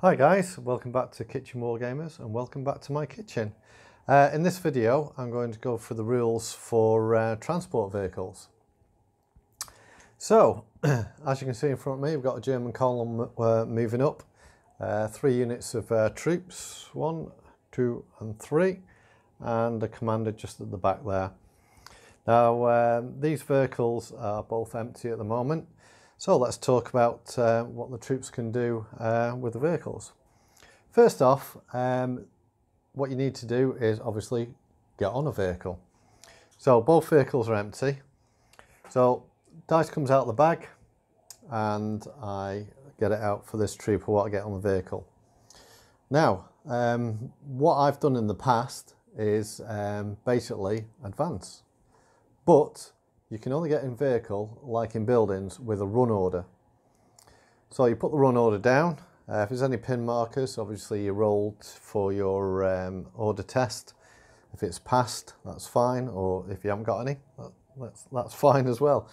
Hi guys, welcome back to Kitchen Wargamers and welcome back to my kitchen. In this video I'm going to go through the rules for transport vehicles. So as you can see in front of me, we've got a German column moving up, 3 units of troops, 1, 2 and 3, and a commander just at the back there. Now these vehicles are both empty at the moment. So let's talk about what the troops can do with the vehicles. First off, what you need to do is obviously get on a vehicle. So both vehicles are empty. So dice comes out of the bag and I get it out for this troop or what I get on the vehicle. Now, what I've done in the past is basically advance. But you can only get in vehicle, like in buildings, with a run order. So you put the run order down. If there's any pin markers, obviously you rolled for your order test. If it's passed, that's fine. Or if you haven't got any, that's fine as well.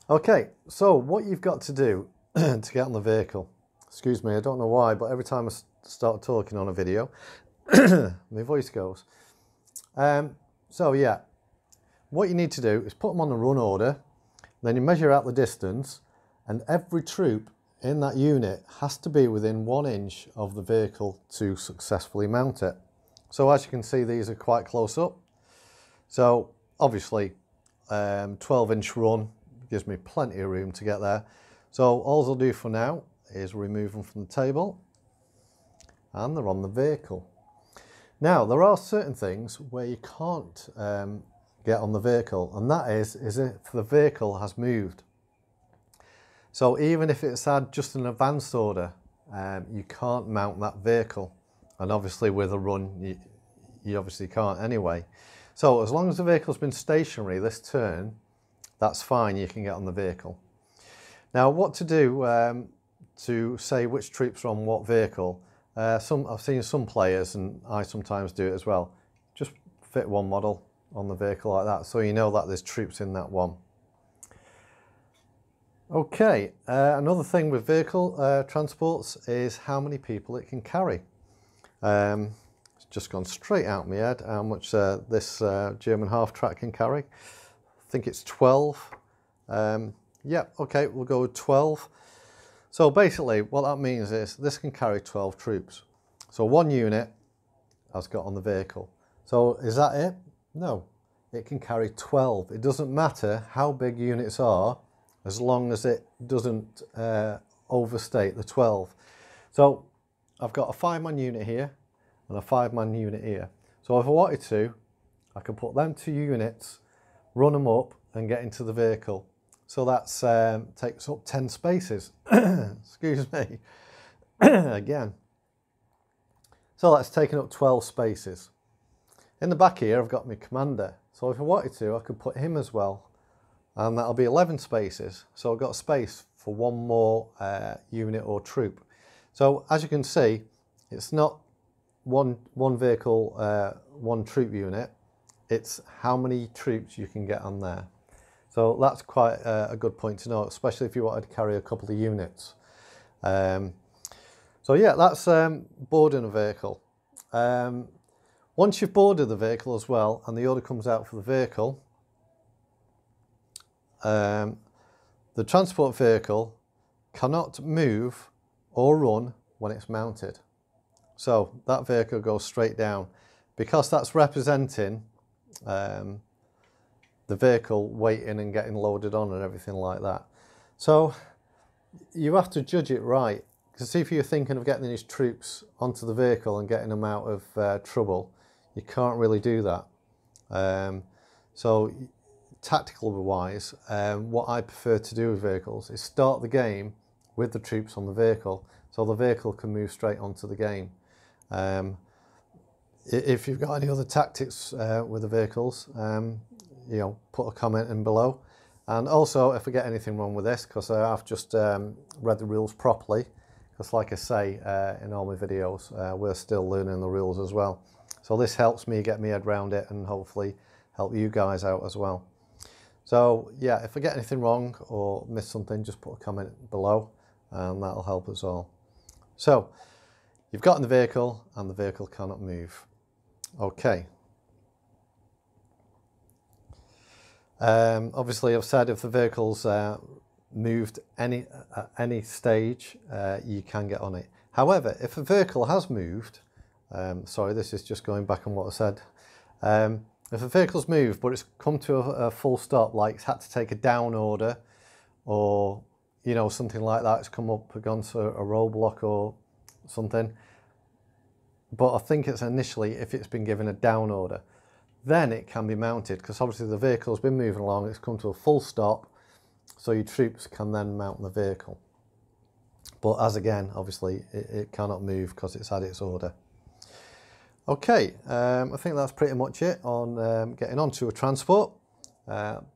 Okay, so what you've got to do to get on the vehicle. Excuse me, I don't know why, but every time I start talking on a video, my voice goes. So yeah. What you need to do is put them on the run order, then you measure out the distance, and every troop in that unit has to be within 1 inch of the vehicle to successfully mount it. So as you can see, these are quite close up. So obviously 12-inch run gives me plenty of room to get there. So all I'll do for now is remove them from the table and they're on the vehicle. Now there are certain things where you can't get on the vehicle, and that is if the vehicle has moved. So even if it's had just an advanced order, you can't mount that vehicle, and obviously with a run you obviously can't anyway. So as long as the vehicle's been stationary this turn, that's fine, you can get on the vehicle. Now what to do to say which troops are on what vehicle, I've seen some players, and I sometimes do it as well, just fit one model on the vehicle like that, so you know that there's troops in that one. Okay, another thing with vehicle transports is how many people it can carry. It's just gone straight out of my head how much this German half-track can carry. I think it's 12. Yeah, okay, we'll go with 12. So basically what that means is this can carry 12 troops. So 1 unit has got on the vehicle. So is that it? No, it can carry 12. It doesn't matter how big units are, as long as it doesn't overstate the 12. So I've got a 5-man unit here and a 5-man unit here. So if I wanted to, I could put them 2 units, run them up and get into the vehicle. So that's takes up 10 spaces. Excuse me. Again. So that's taken up 12 spaces. In the back here, I've got my commander. So if I wanted to, I could put him as well. And that'll be 11 spaces. So I've got space for 1 more unit or troop. So as you can see, it's not one vehicle, 1 troop unit. It's how many troops you can get on there. So that's quite a good point to know, especially if you wanted to carry a couple of units. So yeah, that's boarding a vehicle. Once you've boarded the vehicle as well, and the order comes out for the vehicle, the transport vehicle cannot move or run when it's mounted. So that vehicle goes straight down, because that's representing the vehicle waiting and getting loaded on and everything like that. So you have to judge it right, because if you're thinking of getting these troops onto the vehicle and getting them out of trouble, you can't really do that. So tactical wise, what I prefer to do with vehicles is start the game with the troops on the vehicle, so the vehicle can move straight onto the game. If you've got any other tactics with the vehicles, you know, put a comment in below. And also, if I get anything wrong with this, because I have just read the rules properly, because like I say in all my videos, we're still learning the rules as well. So this helps me get my head around it and hopefully help you guys out as well. So yeah, if I get anything wrong or miss something, just put a comment below and that'll help us all. So you've got in the vehicle and the vehicle cannot move. Okay. Obviously I've said if the vehicle's moved at any stage, you can get on it. However, if a vehicle has moved, sorry, this is just going back on what I said. If a vehicle's moved but it's come to a full stop, like it's had to take a down order, or you know, something like that, it's come up against a roadblock or something, but I think it's initially if it's been given a down order, then it can be mounted, because obviously the vehicle's been moving along, it's come to a full stop, so your troops can then mount the vehicle. But as again, obviously it cannot move because it's had its order. Okay, I think that's pretty much it on getting onto a transport.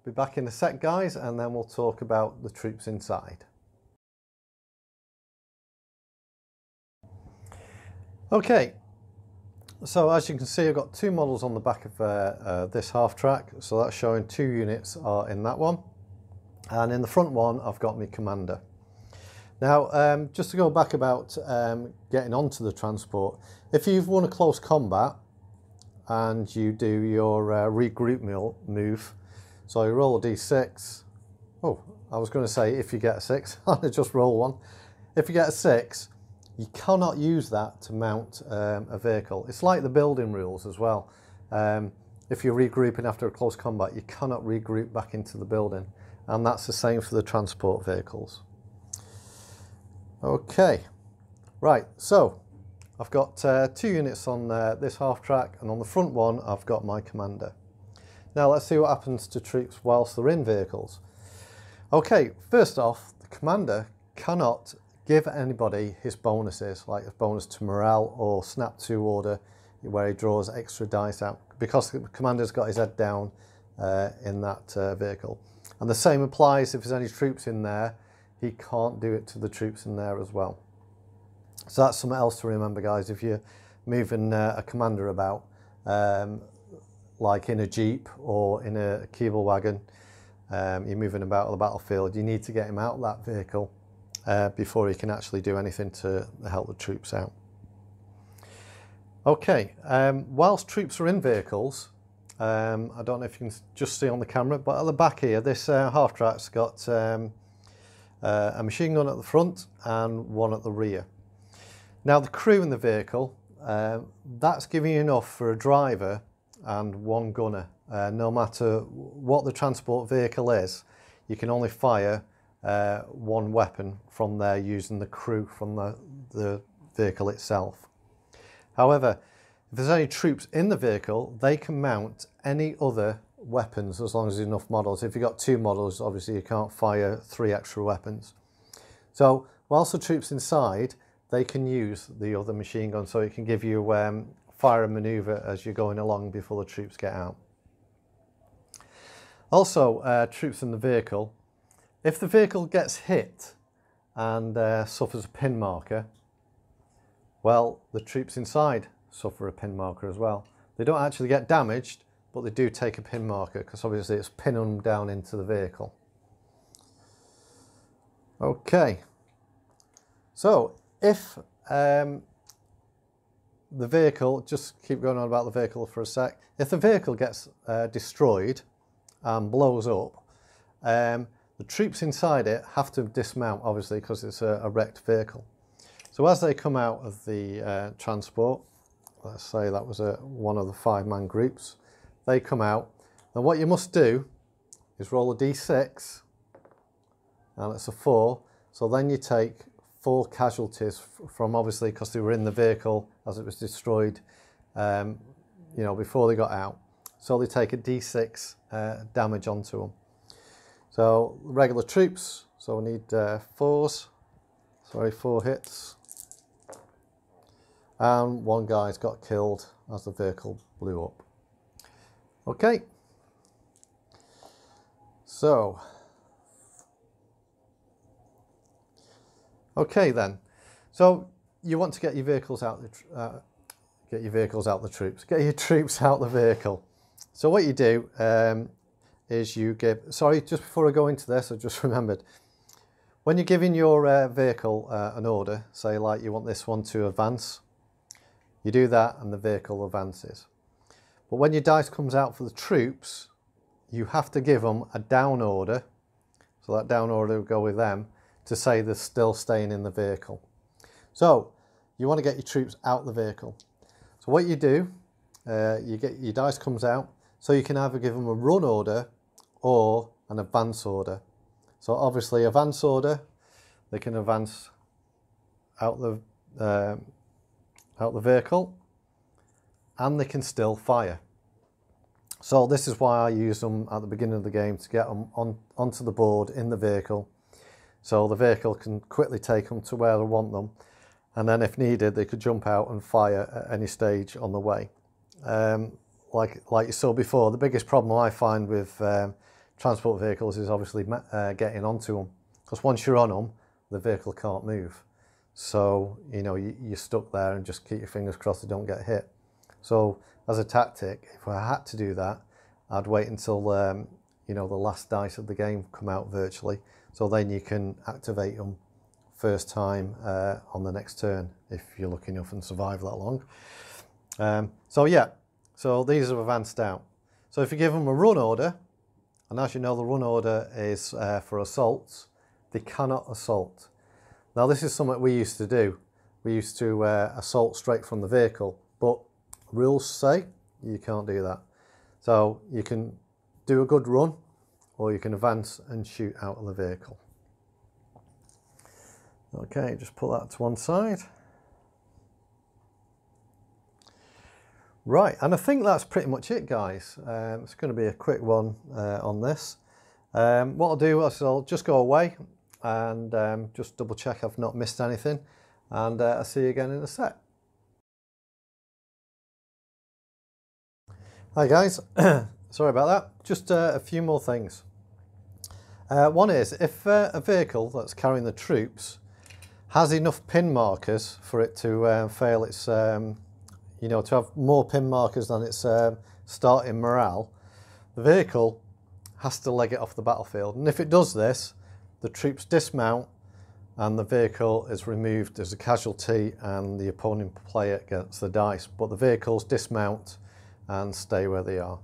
Be back in a sec, guys, and then we'll talk about the troops inside. Okay, so as you can see, I've got two models on the back of this half track, so that's showing 2 units are in that one, and in the front one I've got my commander. Now, just to go back about getting onto the transport, if you've won a close combat and you do your regroup move, so you roll a d6. Oh, I was going to say if you get a 6, I just roll one. If you get a 6, you cannot use that to mount a vehicle. It's like the building rules as well. If you're regrouping after a close combat, you cannot regroup back into the building, and that's the same for the transport vehicles. Okay, right, so I've got 2 units on this half track, and on the front one I've got my commander. Now let's see what happens to troops whilst they're in vehicles. Okay, first off, the commander cannot give anybody his bonuses, like a bonus to morale or snap to order, where he draws extra dice out, because the commander's got his head down in that vehicle. And the same applies if there's any troops in there. He can't do it to the troops in there as well. So that's something else to remember, guys. If you're moving a commander about, like in a Jeep or in a Keeble wagon, you're moving about the battlefield, you need to get him out of that vehicle before he can actually do anything to help the troops out. Okay, whilst troops are in vehicles, I don't know if you can just see on the camera, but at the back here, this half track's got a machine gun at the front and one at the rear. Now the crew in the vehicle, that's giving you enough for a driver and one gunner. No matter what the transport vehicle is, you can only fire one weapon from there using the crew from the vehicle itself. However, if there's any troops in the vehicle, they can mount any other weapons as long as there's enough models. If you've got 2 models, obviously you can't fire 3 extra weapons. So whilst the troops inside, they can use the other machine gun, so it can give you fire and maneuver as you're going along before the troops get out. Also, troops in the vehicle, if the vehicle gets hit and suffers a pin marker, well, the troops inside suffer a pin marker as well. They don't actually get damaged, but they do take a pin marker, because obviously it's pinning them down into the vehicle. Okay, so if the vehicle, just keep going on about the vehicle for a sec, if the vehicle gets destroyed and blows up, the troops inside it have to dismount, obviously, because it's a wrecked vehicle. So as they come out of the transport, let's say that was one of the 5-man groups, they come out. Now what you must do is roll a d6, and it's a 4, so then you take 4 casualties from, obviously, because they were in the vehicle as it was destroyed, you know, before they got out. So they take a d6 damage onto them. So regular troops, so we need 4 hits. And 1 guy's got killed as the vehicle blew up. Okay, so then, so you want to get your vehicles out, get your troops out the vehicle. So what you do is you give, sorry, just before I go into this, I just remembered, When you're giving your vehicle an order, say like you want this one to advance, you do that and the vehicle advances. But when your dice comes out for the troops, you have to give them a down order, so that down order will go with them, to say they're still staying in the vehicle. So you want to get your troops out the vehicle. So what you do, you get your dice comes out, so you can either give them a run order or an advance order. So obviously advance order, they can advance out the vehicle, and they can still fire. So this is why I use them at the beginning of the game, to get them onto the board in the vehicle, so the vehicle can quickly take them to where I want them, and then if needed they could jump out and fire at any stage on the way. Like you saw before, the biggest problem I find with transport vehicles is obviously getting onto them, because once you're on them the vehicle can't move, so you know you're stuck there, and just keep your fingers crossed they don't get hit. So as a tactic, if I had to do that, I'd wait until you know, the last dice of the game come out virtually, so then you can activate them first time on the next turn if you're lucky enough and survive that long. So yeah, so these are advanced out. So if you give them a run order, and as you know the run order is for assaults, they cannot assault. Now this is something we used to do. We used to assault straight from the vehicle, but rules say you can't do that. So you can do a good run, or you can advance and shoot out of the vehicle. Okay, just put that to one side. Right, and I think that's pretty much it, guys. It's going to be a quick one on this. What I'll do is I'll just go away and just double check I've not missed anything, and I'll see you again in a sec. Hi guys, sorry about that. Just a few more things. One is, if a vehicle that's carrying the troops has enough pin markers for it to fail its, you know, to have more pin markers than its starting morale, the vehicle has to leg it off the battlefield. And if it does this, the troops dismount and the vehicle is removed as a casualty, and the opponent player gets the dice, but the vehicles dismount and stay where they are.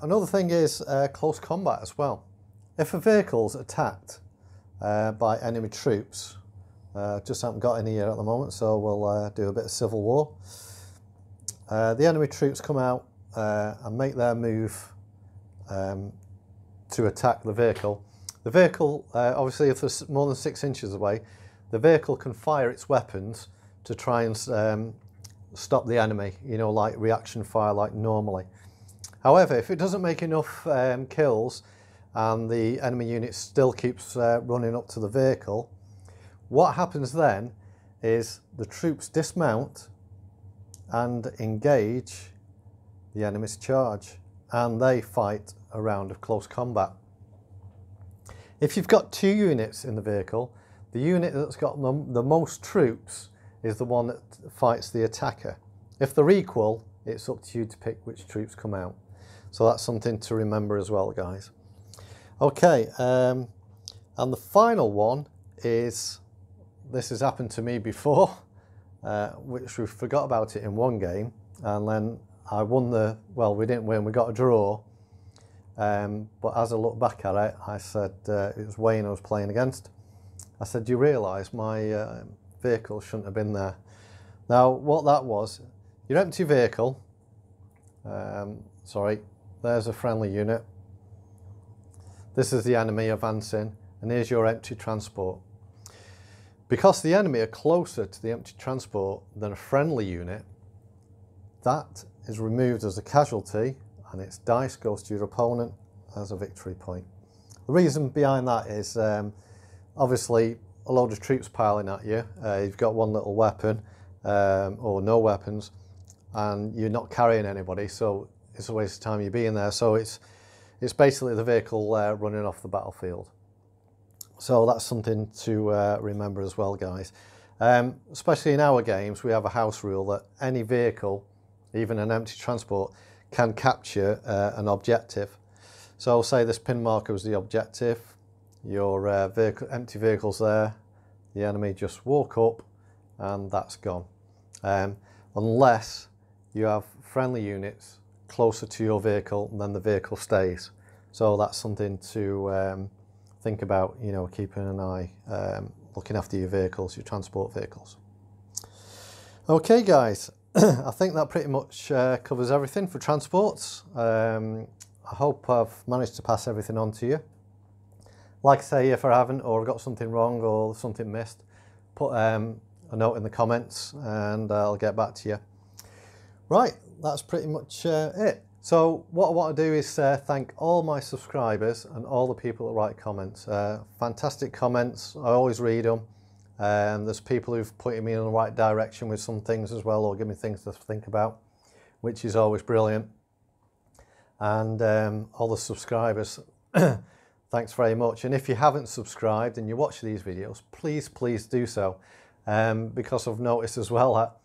Another thing is close combat as well. If a vehicle's attacked by enemy troops, just haven't got any here at the moment, so we'll do a bit of civil war. The enemy troops come out and make their move to attack the vehicle. The vehicle, obviously if it's more than 6 inches away, the vehicle can fire its weapons to try and stop the enemy, you know, like reaction fire like normally. However, if it doesn't make enough kills and the enemy unit still keeps running up to the vehicle, what happens then is the troops dismount and engage the enemy's charge, and they fight a round of close combat. If you've got 2 units in the vehicle, the unit that's got the most troops is the one that fights the attacker. If they're equal, it's up to you to pick which troops come out. So that's something to remember as well, guys. Okay, and the final one is, this has happened to me before, which we forgot about it in one game, and then I won the, well, we didn't win, we got a draw. But as I look back at it, I said, it was Wayne I was playing against. I said, do you realise my vehicle shouldn't have been there? Now, what that was, your empty vehicle, sorry, there's a friendly unit. This is the enemy advancing, and here's your empty transport. Because the enemy are closer to the empty transport than a friendly unit, that is removed as a casualty, and its dice goes to your opponent as a victory point. The reason behind that is obviously a load of troops piling at you, you've got one little weapon or no weapons, and you're not carrying anybody, so it's a waste of time you being there. So it's basically the vehicle running off the battlefield. So that's something to remember as well, guys. Especially in our games, we have a house rule that any vehicle, even an empty transport, can capture an objective. So say this pin marker was the objective, your empty vehicles there, the enemy just walk up and that's gone. Unless you have friendly units closer to your vehicle and then the vehicle stays. So that's something to think about, you know, keeping an eye, looking after your vehicles, your transport vehicles. Okay guys, I think that pretty much covers everything for transports. I hope I've managed to pass everything on to you. Like I say, if I haven't, or got something wrong or something missed, put a note in the comments and I'll get back to you. Right, that's pretty much it. So what I want to do is thank all my subscribers and all the people that write comments. Fantastic comments, I always read them. There's people who've put me in the right direction with some things as well, or give me things to think about, which is always brilliant. And all the subscribers, thanks very much. And if you haven't subscribed and you watch these videos, please do so, because I've noticed as well that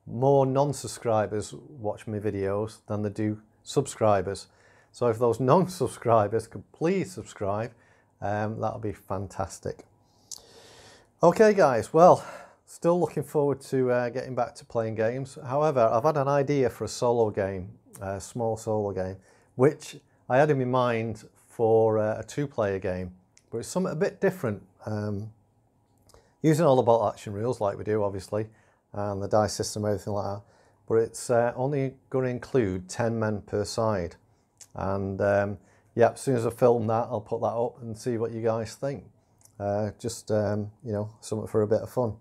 more non-subscribers watch my videos than they do subscribers. So if those non-subscribers could please subscribe, that'll be fantastic. Okay guys, well, still looking forward to getting back to playing games. However, I've had an idea for a solo game, a small solo game, which I had in my mind for a two-player game, but it's something a bit different. Using all the bolt action rules like we do, obviously, and the dice system, everything like that, but it's only going to include 10 men per side. And yeah, as soon as I film that, I'll put that up and see what you guys think. Just you know, something for a bit of fun.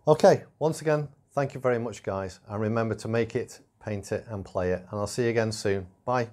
Okay, once again, thank you very much guys, and remember to make it, paint it and play it, and I'll see you again soon. Bye.